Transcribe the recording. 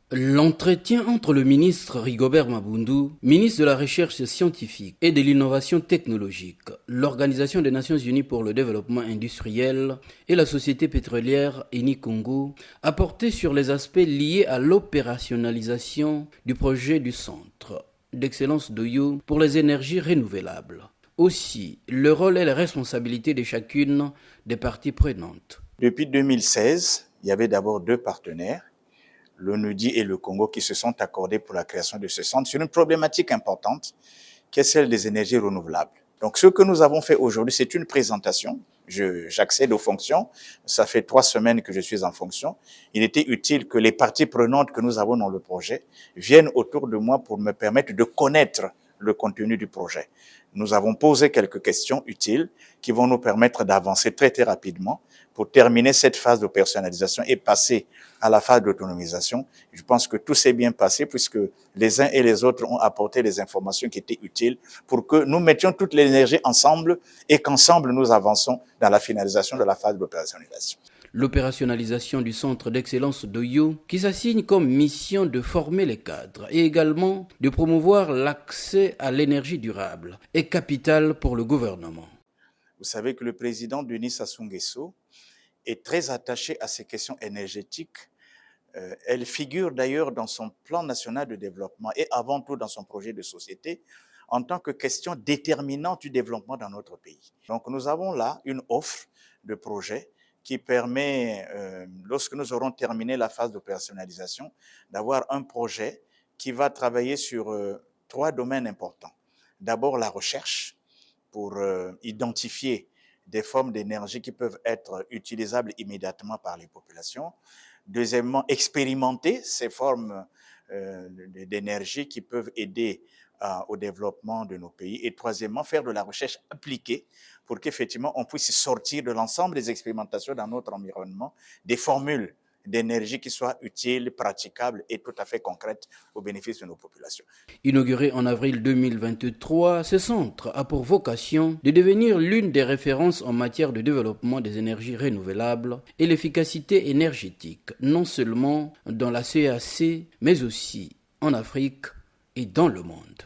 L'entretien entre le ministre Rigobert Mabundu, ministre de la Recherche scientifique et de l'innovation technologique, l'Organisation des Nations Unies pour le développement industriel et la société pétrolière Eni Congo a porté sur les aspects liés à l'opérationnalisation du projet du Centre d'excellence d'Oyo pour les énergies renouvelables. Aussi, le rôle et les responsabilités de chacune des parties prenantes. Depuis 2016, il y avait d'abord deux partenaires, l'ONUDI et le Congo, qui se sont accordés pour la création de ce centre sur une problématique importante qui est celle des énergies renouvelables. Donc, ce que nous avons fait aujourd'hui, c'est une présentation. J'accède aux fonctions. Ça fait 3 semaines que je suis en fonction. Il était utile que les parties prenantes que nous avons dans le projet viennent autour de moi pour me permettre de connaître le contenu du projet. Nous avons posé quelques questions utiles qui vont nous permettre d'avancer très rapidement pour terminer cette phase de personnalisation et passer à la phase d'autonomisation. Je pense que tout s'est bien passé puisque les uns et les autres ont apporté les informations qui étaient utiles pour que nous mettions toute l'énergie ensemble et qu'ensemble nous avançons dans la finalisation de la phase d'opérationnalisation. L'opérationnalisation du centre d'excellence d'Oyo, qui s'assigne comme mission de former les cadres et également de promouvoir l'accès à l'énergie durable, est capitale pour le gouvernement. Vous savez que le président Denis Sassou Nguesso est très attaché à ces questions énergétiques. Elle figure d'ailleurs dans son plan national de développement et avant tout dans son projet de société en tant que question déterminante du développement dans notre pays. Donc nous avons là une offre de projet qui permet, lorsque nous aurons terminé la phase d'opérationnalisation, d'avoir un projet qui va travailler sur 3 domaines importants. D'abord la recherche pour identifier des formes d'énergie qui peuvent être utilisables immédiatement par les populations. Deuxièmement, expérimenter ces formes d'énergie qui peuvent aider au développement de nos pays. Et troisièmement, faire de la recherche appliquée pour qu'effectivement on puisse sortir de l'ensemble des expérimentations dans notre environnement des formules d'énergie qui soient utiles, praticables et tout à fait concrètes au bénéfice de nos populations. Inauguré en avril 2023, ce centre a pour vocation de devenir l'une des références en matière de développement des énergies renouvelables et l'efficacité énergétique, non seulement dans la CAC, mais aussi en Afrique et dans le monde.